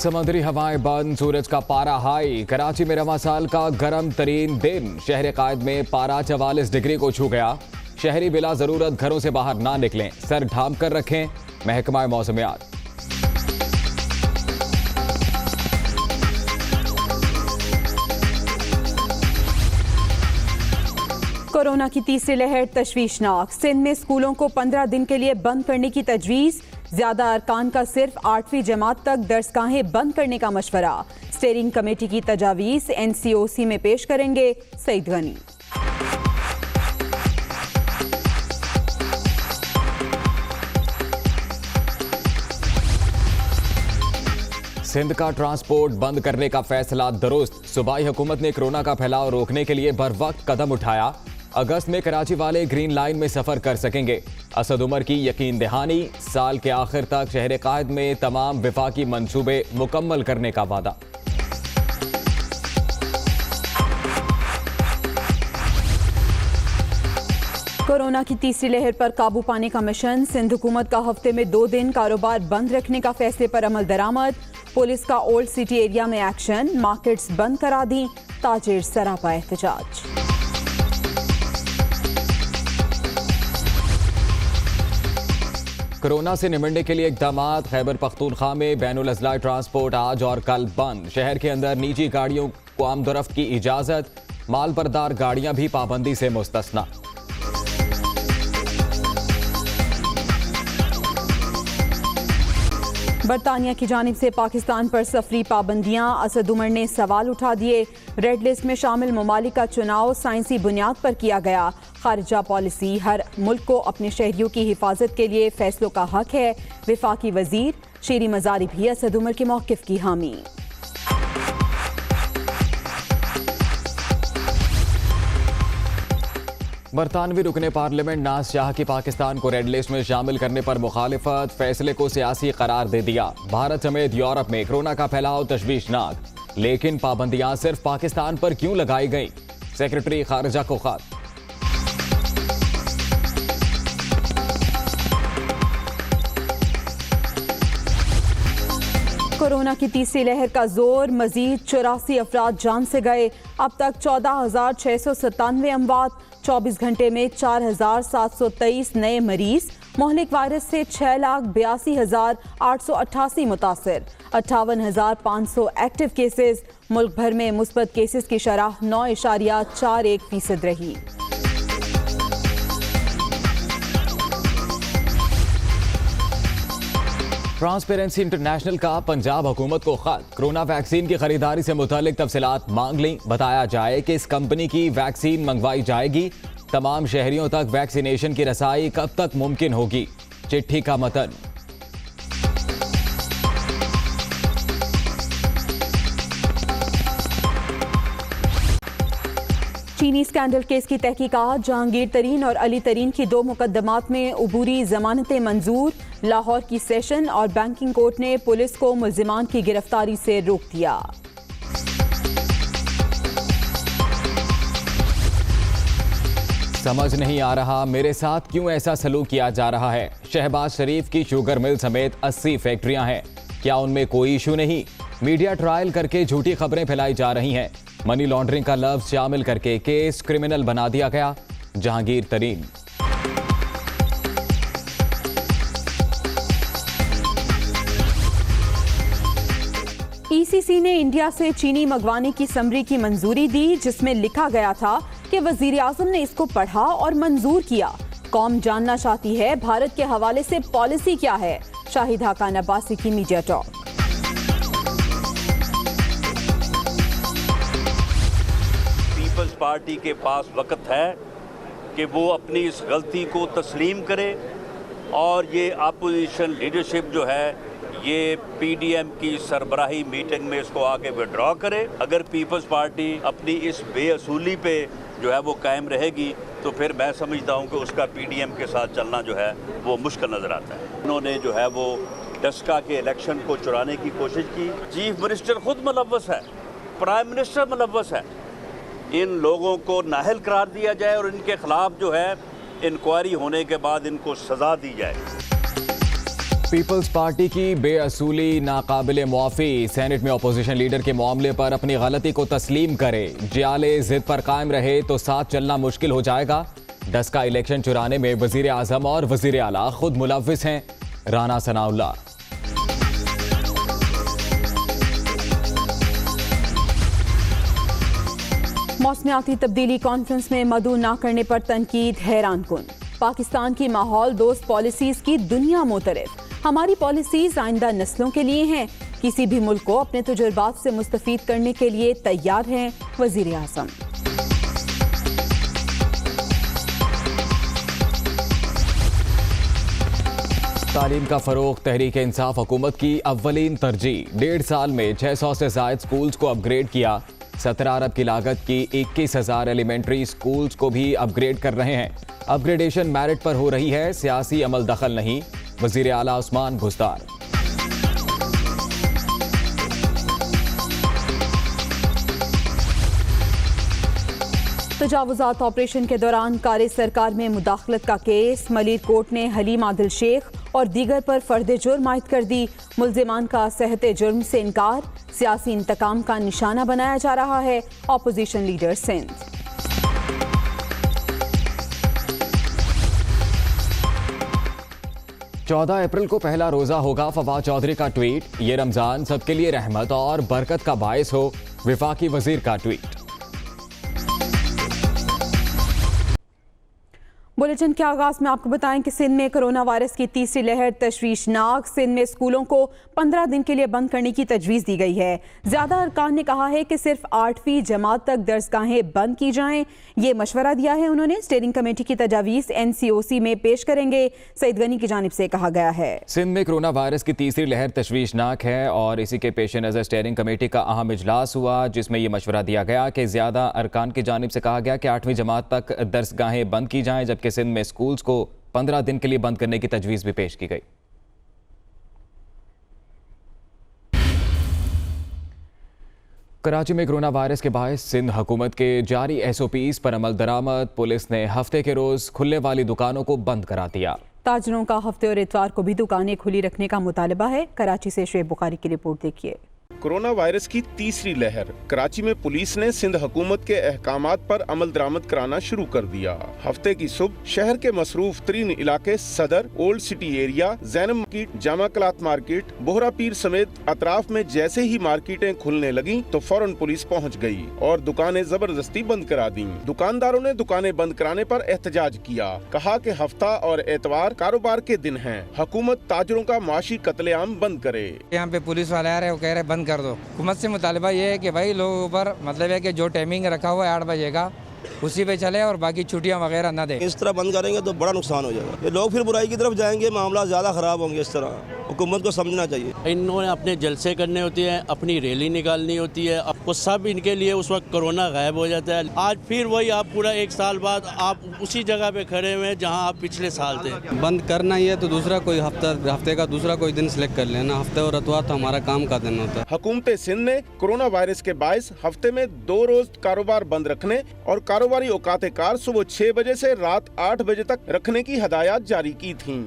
समुद्री हवाएं बंद, सूरज का पारा हाई। कराची में रवां साल का गर्म तरीन दिन। शहर कायद में पारा 44 डिग्री को छू गया। शहरी बिला जरूरत घरों से बाहर ना निकलें, सर ढांप कर रखें। महकमा मौसमियात। कोरोना की तीसरी लहर तशवीशनाक। सिंध में स्कूलों को 15 दिन के लिए बंद करने की तजवीज़। ज्यादा अरकान का सिर्फ 8वीं जमात तक दर्सगाहें बंद करने का मशवरा। स्टीयरिंग कमेटी की तजावीज़ NCOC में पेश करेंगे सईद गनी। सिंध का ट्रांसपोर्ट बंद करने का फैसला दुरुस्त। सूबाई हुकूमत ने कोरोना का फैलाव रोकने के लिए बर वक्त कदम उठाया। अगस्त में कराची वाले ग्रीन लाइन में सफर कर सकेंगे। असद उमर की यकीन दहानी। साल के आखिर तक शहर कायद में तमाम विफाकी मंसूबे मुकम्मल करने का वादा। कोरोना की तीसरी लहर पर काबू पाने का मिशन। सिंध हुकूमत का हफ्ते में 2 दिन कारोबार बंद रखने का फैसले पर अमल दरामद। पुलिस का ओल्ड सिटी एरिया में एक्शन। मार्केट्स बंद करा दी। ताजिर सरापा एहतजाज। कोरोना से निमटने के लिए इक़दामात। खैबर पख्तूनख्वा में बैनुल अज़लाई ट्रांसपोर्ट आज और कल बंद। शहर के अंदर निजी गाड़ियों को आमदोरफ्त की इजाज़त। माल बरदार गाड़ियां भी पाबंदी से मुस्तस्ना। बरतानिया की जानिब से पाकिस्तान पर सफरी पाबंदियां। असद उमर ने सवाल उठा दिए। रेड लिस्ट में शामिल ममालिक का चुनाव साइंसी बुनियाद पर किया गया। खारिजा पॉलिसी। हर मुल्क को अपने शहरियों की हिफाजत के लिए फैसलों का हक है। विफाकी वजीर शेरी मजारी भी असद उमर के मौक़िफ़ की हामी। बरतानवी रुकने पार्लियामेंट नाज शाह की पाकिस्तान को रेड लिस्ट में शामिल करने पर मुखालिफत। फैसले को सियासी करार दे दिया। भारत समेत यूरोप में कोरोना का फैलाव तशवीशनाक, लेकिन पाबंदियां सिर्फ पाकिस्तान पर क्यों लगाई गई? सेक्रेटरी खारिजा को खत। कोरोना की तीसरी लहर का जोर। मजीद 84 अफराद जान से गए। अब तक 14,697 अमवात। 24 घंटे में 4,723 नए मरीज। मोहलिक वायरस से 6,82,888 मुतासिर। 58,500 एक्टिव केसेस। मुल्क भर में मुस्बत केसेस की शरह 9.41% रही। ट्रांसपेरेंसी इंटरनेशनल का पंजाब हुकूमत को खत। कोरोना वैक्सीन की खरीदारी से मुतालिक तफसीलात मांग ली। बताया जाए कि इस कंपनी की वैक्सीन मंगवाई जाएगी। तमाम शहरियों तक वैक्सीनेशन की रसाई कब तक मुमकिन होगी? चिट्ठी का मतन। चीनी स्कैंडल केस की तहकीकात। जहांगीर तरीन और अली तरीन की 2 मुकदमात में उबूरी जमानतें मंजूर। लाहौर की सेशन और बैंकिंग कोर्ट ने पुलिस को मुल्जिमान की गिरफ्तारी से रोक दिया। समझ नहीं आ रहा मेरे साथ क्यों ऐसा सलूक किया जा रहा है। शहबाज शरीफ की शुगर मिल समेत 80 फैक्ट्रियां हैं। क्या उनमें कोई इशू नहीं? मीडिया ट्रायल करके झूठी खबरें फैलाई जा रही हैं। मनी लॉन्ड्रिंग का लफ्ज शामिल करके केस क्रिमिनल बना दिया गया। जहांगीर तरीन। ECC ने इंडिया से चीनी मंगवाने की समरी की मंजूरी दी, जिसमें लिखा गया था कि वजीर आजम ने इसको पढ़ा और मंजूर किया। कौम जानना चाहती है भारत के हवाले से पॉलिसी क्या है। शाहिद हाकान अब्बासी की मीडिया टॉक। पीपल्स पार्टी के पास वक्त है कि वो अपनी इस गलती को तस्लीम करे और ये अपोजिशन लीडरशिप जो है ये PDM की सरबराही मीटिंग में इसको आके विड्रॉ करे। अगर पीपल्स पार्टी अपनी इस बेअसूली पे जो है वो कायम रहेगी तो फिर मैं समझता हूँ कि उसका PDM के साथ चलना जो है वो मुश्किल नज़र आता है। उन्होंने जो है वो डस्का के इलेक्शन को चुराने की कोशिश की। चीफ मिनिस्टर खुद मुलव्वस है, प्राइम मिनिस्टर मुलव्वस है। इन लोगों को नाअहल करार दिया जाए और इनके खिलाफ जो है इंक्वायरी होने के बाद इनको सजा दी जाए। पीपल्स पार्टी की बेअसूली नाकाबिले मुआफी, सेनेट में अपोजिशन लीडर के मामले पर अपनी गलती को तस्लीम करे, जियाले जिद पर कायम रहे तो साथ चलना मुश्किल हो जाएगा। 10 का इलेक्शन चुराने में वजीर आजम और वजीर आला खुद मुलव्विस हैं, राना सनाउल्लाह। मौसमियाती तब्दीली कॉन्फ्रेंस में मदऊ ना करने पर तनकीद हैरान कुन। पाकिस्तान की माहौल दोस्त पॉलिसीज की दुनिया मोतरफ। हमारी पॉलिसीज आइंदा नस्लों के लिए हैं, किसी भी मुल्क को अपने तजुर्बात से मुस्तफीद करने के लिए तैयार हैं वजीर आज़म। तालीम का फरोग तहरीक इंसाफ हुकूमत की अव्वलीन तरजीह। 1.5 साल में 600 से जायद स्कूल्स को अपग्रेड किया। 17 अरब की लागत की 21,000 एलिमेंट्री स्कूल्स को भी अपग्रेड कर रहे हैं। अपग्रेडेशन मेरिट पर हो रही है, सियासी अमल दखल नहीं। वजीर आला उस्मान बुज़दार। तजावुजात ऑपरेशन के दौरान कार सरकार में मुदाखलत का केस। मलिर कोर्ट ने हलीम आदिल शेख और दीगर पर फर्द जुर्म आयद कर दी। मुल्जिमान का सहत जुर्म से इनकार। सियासी इंतकाम का निशाना बनाया जा रहा है। Opposition leader Sindh. चौदह अप्रैल को पहला रोजा होगा, फवाद चौधरी का ट्वीट। ये रमजान सबके लिए रहमत और बरकत का बायस हो, विफाकी वजीर का ट्वीट। बुलेटिन के आगाज में आपको बताएं कि सिंध में कोरोना वायरस की तीसरी लहर तशवीशनाक। सिंध में स्कूलों को 15 दिन के लिए बंद करने की तजवीज़ दी गई है। ज़्यादा अरकान ने कहा है कि सिर्फ 8वीं जमात तक दरसगाहें बंद की जाएं। ये मशवरा दिया है उन्होंने। स्टीयरिंग कमेटी की तजावीज़ NCOC में पेश करेंगे, सईद गनी की जानिब से कहा गया है। सिंध में कोरोना वायरस की तीसरी लहर तशवीशनाक है और इसी के पेश नज़र स्टीयरिंग कमेटी का अहम इजलास हुआ, जिसमें यह मशवरा दिया गया कि ज़्यादा अरकान की जानिब से कहा गया कि 8वीं जमात तक दरसगाहें बंद की जाएं, जबकि सिंध में स्कूल्स को 15 दिन के लिए बंद करने की तजवीज़ भी पेश की गई। कराची में कोरोना वायरस के बायस सिंध हुकूमत के जारी SOPs पर अमल दरामद। पुलिस ने हफ्ते के रोज खुलने वाली दुकानों को बंद करा दिया। ताजरों का हफ्ते और इतवार को भी दुकानें खुली रखने का मुतालबा है। कराची से शुएब बुखारी की रिपोर्ट देखिए। कोरोना वायरस की तीसरी लहर। कराची में पुलिस ने सिंध हुकूमत के अहकामात पर अमल दरामद कराना शुरू कर दिया। हफ्ते की सुबह शहर के मसरूफ तरीन इलाके सदर, old city area, Zainab market, Jama कलात मार्केट, बोहरा पीर समेत अतराफ में जैसे ही मार्केटें खुलने लगी तो फौरन पुलिस पहुंच गई और दुकानें जबरदस्ती बंद करा दी। दुकानदारों ने दुकानें बंद कराने पर एहतजाज किया। कहा कि हफ्ता और एतवार कारोबार के दिन हैं, हुकूमत ताजरों का माशी कत्लेआम बंद करे। यहाँ पे पुलिस वाले आ रहे हैं, वो कह रहे बंद कर दो। हुकूमत से मुतालबा ये है कि भाई लोगों पर मतलब है कि जो टाइमिंग रखा हुआ है 8 बजे का, उसी पे चले और बाकी छुट्टियां वगैरह ना दें। इस तरह बंद करेंगे तो बड़ा नुकसान हो जाएगा। ये लोग फिर बुराई की तरफ जाएंगे, मामला ज़्यादा ख़राब होंगे। इस तरह हुकूमत को समझना चाहिए। इन्होंने अपने जलसे करने होती है, अपनी रैली निकालनी होती है, आपको सब इनके लिए उस वक्त कोरोना गायब हो जाता है। आज फिर वही आप पूरा 1 साल बाद आप उसी जगह पे खड़े हुए हैं जहां आप पिछले साल थे। बंद करना ही है तो दूसरा कोई हफ्ते का दूसरा कोई दिन सिलेक्ट कर लेना। हफ्ते और अतवार तो हमारा काम का दिन होता है। हुकूमत सिंध ने कोरोना वायरस के बायस हफ्ते में 2 रोज कारोबार बंद रखने और कारोबारी औकात कार सुबह 6 बजे से रात 8 बजे तक रखने की हदायत जारी की थी।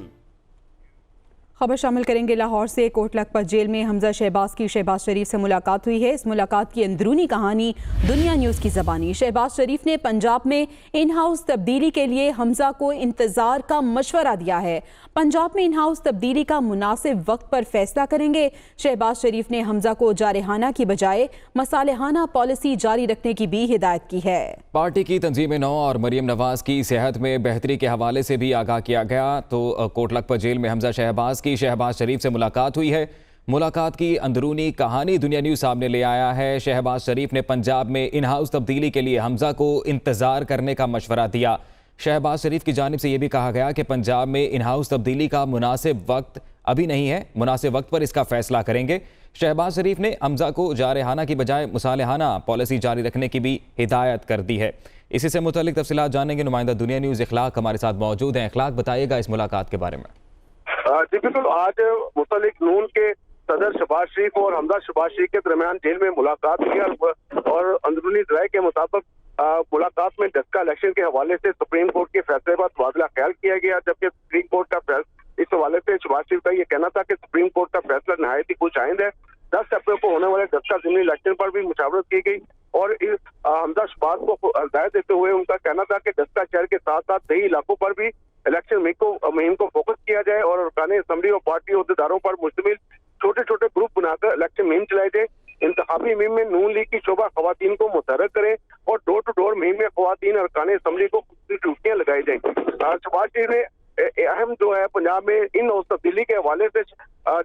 खबर शामिल करेंगे लाहौर से। कोट लखपत जेल में हमजा शहबाज की शहबाज शरीफ से मुलाकात हुई है। इस मुलाकात की अंदरूनी कहानी दुनिया न्यूज़ की ज़बानी। शहबाज शरीफ ने पंजाब में इन हाउस तब्दीली के लिए हमजा को इंतज़ार का मशवरा दिया है। पंजाब में इन हाउस तब्दीली का मुनासिब वक्त पर फैसला करेंगे। शहबाज शरीफ ने हमजा को जारहाना की बजाय मसालेहाना पॉलिसी जारी रखने की भी हिदायत की है। पार्टी की तंजीम नौ और मरियम नवाज की सेहत में बेहतरी के हवाले से भी आगाह किया गया। तो कोट लखपत जेल में हमजा शहबाज की शहबाज शरीफ से मुलाकात हुई है। मुलाकात की अंदरूनी कहानी दुनिया न्यूज़ सामने ले आया है। शहबाज शरीफ ने पंजाब में इन हाउस तब्दीली के लिए हमजा को इंतजार करने का मशवरा दिया। शहबाज शरीफ की जानिब से यह भी कहा गया कि पंजाब में इन हाउस तब्दीली का मुनासिब वक्त अभी नहीं है, मुनासिब वक्त पर इसका फैसला करेंगे। शहबाज शरीफ ने हमजा को जारहाना की बजाय मुसालेहाना पॉलिसी जारी रखने की भी हिदायत कर दी है। इसी से मुतालिक तफसीलात जानेंगे नुमाइंदा दुनिया न्यूज़ इखलाक हमारे साथ मौजूद हैं। इखलाक, बताइएगा इस मुलाकात के बारे में। जी बिल्कुल, आज मुतलिक नून के सदर शहबाज शरीफ और हमजा शहबाज शरीफ के दरमियान जेल में मुलाकात हुई और अंदरूनी राय के मुताबिक मुलाकात में 10 का इलेक्शन के हवाले से सुप्रीम कोर्ट के फैसले पर तबादला ख्याल किया गया, जबकि सुप्रीम कोर्ट का इस हवाले से शहबाज शरीफ का ये कहना था कि सुप्रीम कोर्ट का फैसला नहायत ही खुशाइंद है। 10 अप्रैल को होने वाले दस्ता ज़िमनी इलेक्शन पर भी मुशावरत की गई और हमजा शहबाज को हिदायत देते हुए उनका कहना था कि दस्ता शहर के साथ साथ कई इलाकों पर भी इलेक्शन मुहिम को फोकस किया जाए और अरकान असम्बली और पार्टी अहदेदारों पर मुश्तमिल छोटे छोटे ग्रुप बनाकर इलेक्शन मुहिम चलाई जाए। इंतखाबी मुहिम में नून लीग की शोभा खवातीन को मुतहर्रिक करें और डोर टू डोर मुहिम में खवातीन अरकान असम्बली को ड्यूटियां लगाई जाए। शहबाज शरीफ ने अहम जो है पंजाब में इन और तब्दीली के हवाले से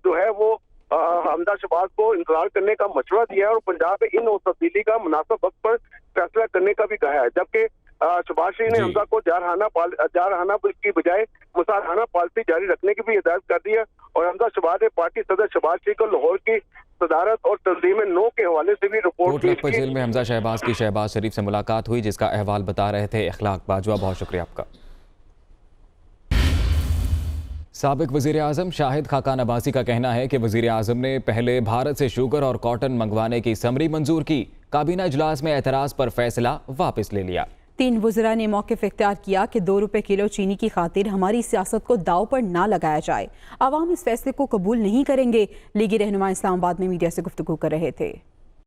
जो है वो हमजा शहबाज को इंतजार करने का मशवरा दिया है और पंजाब में इन और तब्दीली का मुनासिब वक्त पर फैसला करने का भी कहा है। जबकि शहबाज शरीफ ने हमजा को जारहाना की बजाय मुसारहाना पॉलिसी जारी रखने की भी हिदायत कर दी है और हमजा शहबाज ने पार्टी सदर शहबाज शरीफ को लाहौर की सदारत और तंजीम नो के हवाले से भी रिपोर्ट कोटलखपत जेल में हमजा शहबाज की शहबाज शरीफ से मुलाकात हुई, जिसका अहवाल बता रहे थे इखलाक बाजवा। बहुत शुक्रिया आपका। साबिक वजीर आजम शाहिद खाकान अब्बासी का कहना है कि वजीर आजम ने पहले भारत से शुगर और कॉटन मंगवाने की समरी मंजूर की, काबीना इजलास में एतराज पर फैसला वापस ले लिया। 3 वज़रा ने मौक़िफ़ इख्तियार किया कि 2 रुपए किलो चीनी की खातिर हमारी सियासत को दाव पर ना लगाया जाए। आवाम इस फैसले को कबूल नहीं करेंगे। लीगी रहनुमा इस्लामाबाद में मीडिया से गुफ्तगू कर रहे थे।